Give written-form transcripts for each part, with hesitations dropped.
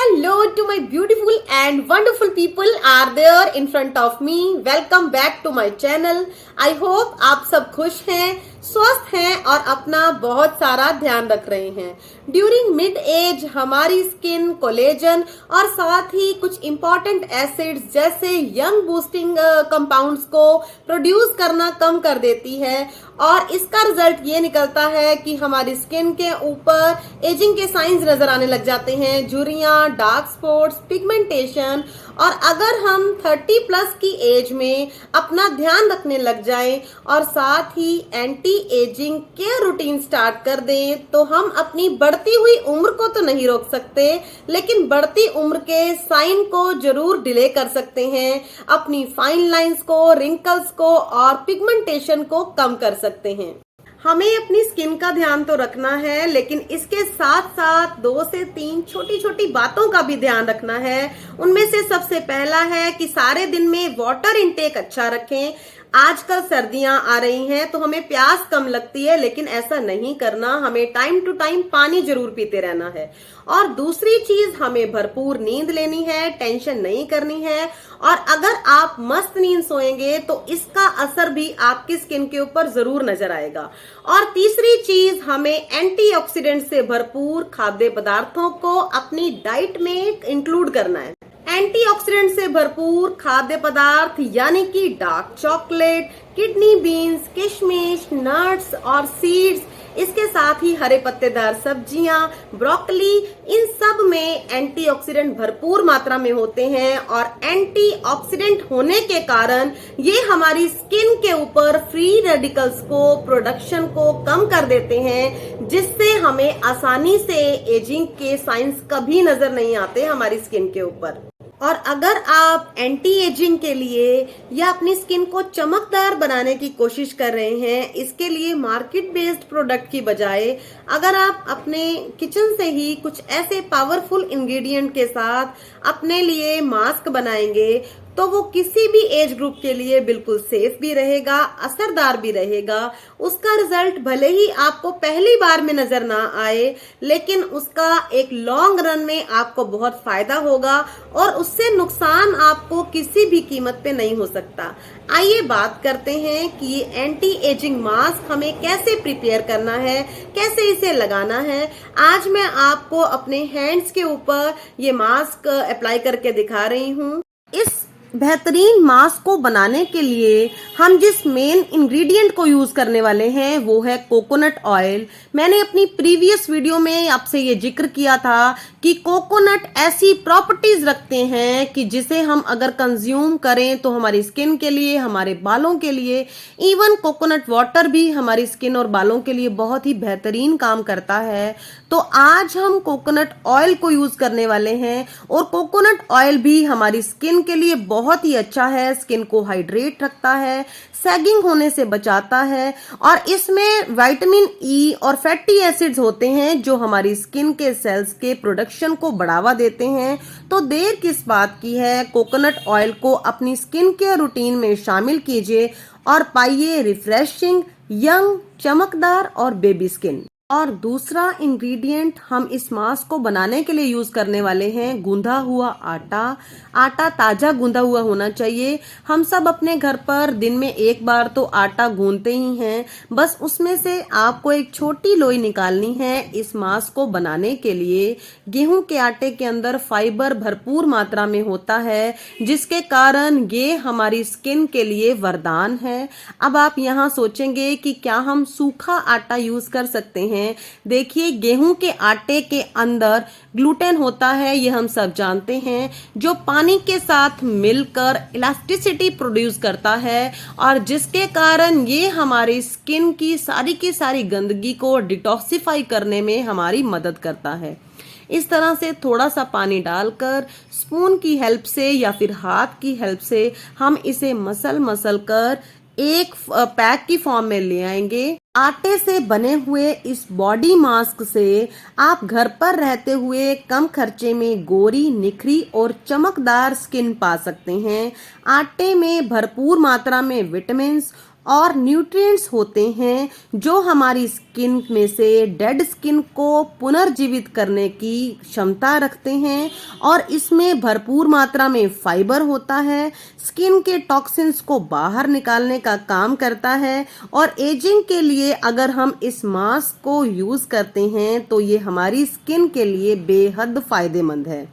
Hello to my beautiful and wonderful people are there in front of me. Welcome back to my channel. I hope आप सब खुश हैं, स्वस्थ हैं और अपना बहुत सारा ध्यान रख रहे हैं. ड्यूरिंग मिड एज हमारी स्किन कोलेजन और साथ ही कुछ इंपॉर्टेंट एसिड्स जैसे यंग बूस्टिंग कंपाउंड्स को प्रोड्यूस करना कम कर देती है और इसका रिजल्ट ये निकलता है कि हमारी स्किन के ऊपर एजिंग के साइंस नजर आने लग जाते हैं, झुर्रियां, डार्क स्पॉट्स, पिगमेंटेशन. और अगर हम 30 प्लस की एज में अपना ध्यान रखने लग जाएं और साथ ही anti ageing care routine start कर दें तो हम अपनी बढ़ती हुई उम्र को तो नहीं रोक सकते, लेकिन बढ़ती उम्र के साइन को जरूर डिले कर सकते हैं, अपनी फाइन लाइंस को, रिंकल्स को और पिगमेंटेशन को कम कर सकते हैं. हमें अपनी स्किन का ध्यान तो रखना है, लेकिन इसके साथ साथ 2 से 3 छोटी छोटी बातों का भी ध्यान रखना है. उनमें से सबसे पहला है कि सारे दिन में वाटर इनटेक अच्छा रखें. आजकल सर्दियां आ रही हैं तो हमें प्यास कम लगती है, लेकिन ऐसा नहीं करना. हमें टाइम टू टाइम पानी जरूर पीते रहना है. और दूसरी चीज, हमें भरपूर नींद लेनी है, टेंशन नहीं करनी है. और अगर आप मस्त नींद सोएंगे तो इसका असर भी आपकी स्किन के ऊपर जरूर नजर आएगा. और तीसरी चीज, हमें एंटीऑक्सीडेंट से भरपूर खाद्य पदार्थों को अपनी डाइट में इंक्लूड करना है. एंटीऑक्सीडेंट से भरपूर खाद्य पदार्थ यानी कि डार्क चॉकलेट, किडनी बीन्स, किशमिश, नट्स और सीड्स, इसके साथ ही हरे पत्तेदार सब्जियां, ब्रोकली, इन सब में एंटीऑक्सीडेंट भरपूर मात्रा में होते हैं. और एंटीऑक्सीडेंट होने के कारण ये हमारी स्किन के ऊपर फ्री रेडिकल्स को प्रोडक्शन को कम कर देते हैं, जिससे हमें आसानी से एजिंग के साइंस कभी नजर नहीं आते हमारी स्किन के ऊपर. और अगर आप एंटी एजिंग के लिए या अपनी स्किन को चमकदार बनाने की कोशिश कर रहे हैं, इसके लिए मार्केट बेस्ड प्रोडक्ट की बजाय अगर आप अपने किचन से ही कुछ ऐसे पावरफुल इंग्रेडिएंट के साथ अपने लिए मास्क बनाएंगे तो वो किसी भी एज ग्रुप के लिए बिल्कुल सेफ भी रहेगा, असरदार भी रहेगा. उसका रिजल्ट भले ही आपको पहली बार में नजर ना आए, लेकिन उसका एक लॉन्ग रन में आपको बहुत फायदा होगा और उससे नुकसान आपको किसी भी कीमत पे नहीं हो सकता. आइए बात करते हैं कि ये एंटी एजिंग मास्क हमें कैसे प्रिपेयर करना है, कैसे इसे लगाना है. आज मैं आपको अपने हैंड्स के ऊपर ये मास्क अप्लाई करके दिखा रही हूँ. इस बेहतरीन मास्क को बनाने के लिए हम जिस मेन इंग्रेडिएंट को यूज करने वाले हैं वो है कोकोनट ऑयल. मैंने अपनी प्रीवियस वीडियो में आपसे ये जिक्र किया था कि कोकोनट ऐसी प्रॉपर्टीज रखते हैं कि जिसे हम अगर कंज्यूम करें तो हमारी स्किन के लिए, हमारे बालों के लिए, इवन कोकोनट वाटर भी हमारी स्किन और बालों के लिए बहुत ही बेहतरीन काम करता है. तो आज हम कोकोनट ऑयल को यूज करने वाले हैं और कोकोनट ऑयल भी हमारी स्किन के लिए बहुत ही अच्छा है. स्किन को हाइड्रेट रखता है, सैगिंग होने से बचाता है और इसमें विटामिन ई और फैटी एसिड्स होते हैं जो हमारी स्किन के सेल्स के प्रोडक्शन को बढ़ावा देते हैं. तो देर किस बात की है, कोकोनट ऑयल को अपनी स्किन केयर रूटीन में शामिल कीजिए और पाइए रिफ्रेशिंग, यंग, चमकदार और बेबी स्किन. और दूसरा इंग्रेडिएंट हम इस मास्क को बनाने के लिए यूज करने वाले हैं गूंधा हुआ आटा. आटा ताजा गूंधा हुआ होना चाहिए. हम सब अपने घर पर दिन में एक बार तो आटा गूंथते ही हैं. बस उसमें से आपको एक छोटी लोई निकालनी है. इस मास्क को बनाने के लिए गेहूं के आटे के अंदर फाइबर भरपूर मात्रा में होता है, जिसके कारण ये हमारी स्किन के लिए वरदान है. अब आप यहाँ सोचेंगे कि क्या हम सूखा आटा यूज कर सकते हैं. देखिए, गेहूं के आटे के अंदर ग्लूटेन होता है, ये हम सब जानते हैं, जो पानी के साथ मिलकर इलास्टिसिटी प्रोड्यूस करता है और जिसके कारण ये हमारी स्किन की सारी गंदगी को डिटॉक्सिफाई करने में हमारी मदद करता है. इस तरह से थोड़ा सा पानी डालकर स्पून की हेल्प से या फिर हाथ की हेल्प से हम इसे मसल कर एक पैक की फॉर्म में ले आएंगे. आटे से बने हुए इस बॉडी मास्क से आप घर पर रहते हुए कम खर्चे में गोरी, निखरी और चमकदार स्किन पा सकते हैं. आटे में भरपूर मात्रा में विटामिन्स और न्यूट्रिएंट्स होते हैं जो हमारी स्किन में से डेड स्किन को पुनर्जीवित करने की क्षमता रखते हैं और इसमें भरपूर मात्रा में फाइबर होता है, स्किन के टॉक्सिन्स को बाहर निकालने का काम करता है। और एजिंग के लिए अगर हम इस मास्क को यूज करते हैं तो ये हमारी स्किन के लिए बेहद फायदेमंद है।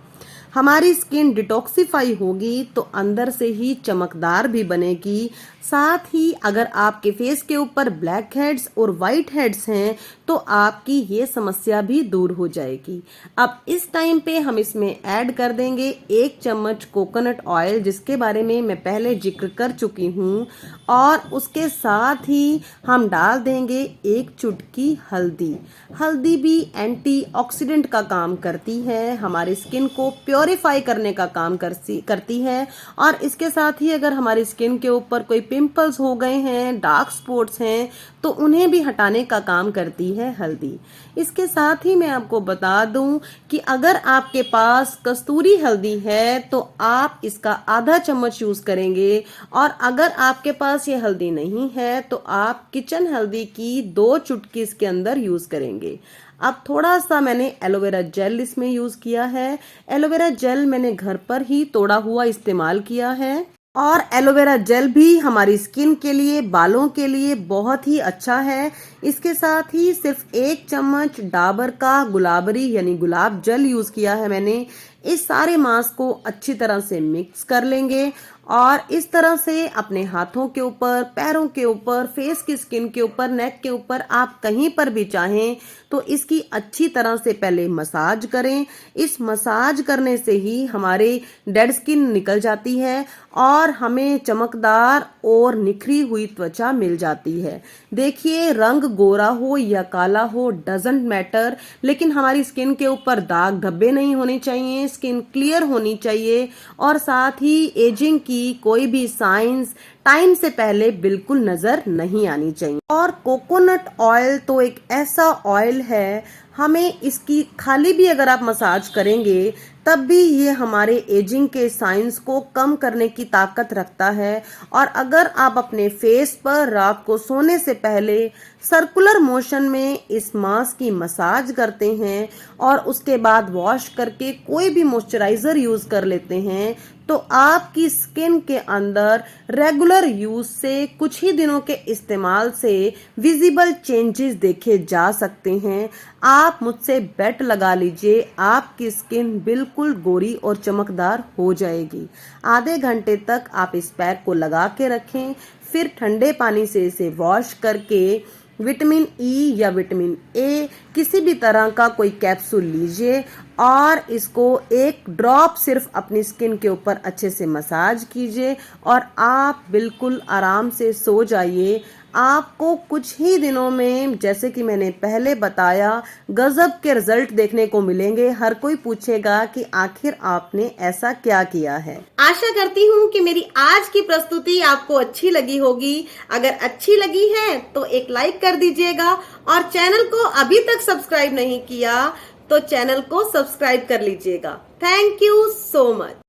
हमारी स्किन डिटॉक्सिफाई होगी तो अंदर से ही चमकदार भी बनेगी। साथ ही अगर आपके फेस के ऊपर ब्लैक हेड्स और वाइट हेड्स हैं तो आपकी ये समस्या भी दूर हो जाएगी। अब इस टाइम पे हम इसमें ऐड कर देंगे 1 चम्मच कोकोनट ऑयल, जिसके बारे में मैं पहले जिक्र कर चुकी हूँ, और उसके साथ ही हम डाल देंगे 1 चुटकी हल्दी। हल्दी भी एंटीऑक्सीडेंट का काम करती है, हमारी स्किन को प्योरीफाई करने का काम करती है। और इसके साथ ही अगर हमारी स्किन के ऊपर कोई पिंपल्स हो गए हैं, डार्क स्पॉट्स हैं, तो उन्हें भी हटाने का काम करती है हल्दी। इसके साथ ही मैं आपको बता दूं कि अगर आपके पास कस्तूरी हल्दी है तो आप इसका आधा चम्मच यूज करेंगे, और अगर आपके पास ये हल्दी नहीं है तो आप किचन हल्दी की 2 चुटकी इसके अंदर यूज करेंगे। अब थोड़ा सा मैंने एलोवेरा जेल इसमें यूज किया है। एलोवेरा जेल मैंने घर पर ही तोड़ा हुआ इस्तेमाल किया है, और एलोवेरा जेल भी हमारी स्किन के लिए, बालों के लिए बहुत ही अच्छा है। इसके साथ ही सिर्फ 1 चम्मच डाबर का गुलाबरी यानी गुलाब जल यूज किया है मैंने। इस सारे मास्क को अच्छी तरह से मिक्स कर लेंगे और इस तरह से अपने हाथों के ऊपर, पैरों के ऊपर, फेस की स्किन के ऊपर, नेक के ऊपर, आप कहीं पर भी चाहें तो इसकी अच्छी तरह से पहले मसाज करें। इस मसाज करने से ही हमारे डेड स्किन निकल जाती है और हमें चमकदार और निखरी हुई त्वचा मिल जाती है। देखिए, रंग गोरा हो या काला हो डजंट मैटर, लेकिन हमारी स्किन के ऊपर दाग धब्बे नहीं होने चाहिए, स्किन क्लियर होनी चाहिए, और साथ ही एजिंग की कोई भी साइंस टाइम से पहले बिल्कुल नजर नहीं आनी चाहिए। और कोकोनट ऑयल तो एक ऐसा ऑयल है, हमें इसकी खाली भी अगर आप मसाज करेंगे तब भी ये हमारे एजिंग के साइंस को कम करने की ताकत रखता है। और अगर आप अपने फेस पर रात को सोने से पहले सर्कुलर मोशन में इस मास्क की मसाज करते हैं और उसके बाद वॉश करके कोई भी मॉइस्चराइजर यूज कर लेते हैं तो आपकी स्किन के अंदर रेगुलर यूज से कुछ ही दिनों के इस्तेमाल से विजिबल चेंजेस देखे जा सकते हैं। आप मुझसे बेट लगा लीजिए, आपकी स्किन बिल्कुल गोरी और चमकदार हो जाएगी। आधे घंटे तक आप इस पैक को लगा के रखें, फिर ठंडे पानी से इसे वॉश करके विटामिन ई या विटामिन ए किसी भी तरह का कोई कैप्सूल लीजिए और इसको 1 ड्रॉप सिर्फ अपनी स्किन के ऊपर अच्छे से मसाज कीजिए और आप बिल्कुल आराम से सो जाइए। आपको कुछ ही दिनों में, जैसे कि मैंने पहले बताया, गजब के रिजल्ट देखने को मिलेंगे। हर कोई पूछेगा कि आखिर आपने ऐसा क्या किया है। आशा करती हूँ कि मेरी आज की प्रस्तुति आपको अच्छी लगी होगी। अगर अच्छी लगी है तो एक लाइक कर दीजिएगा, और चैनल को अभी तक सब्सक्राइब नहीं किया तो चैनल को सब्सक्राइब कर लीजिएगा। Thank you so much.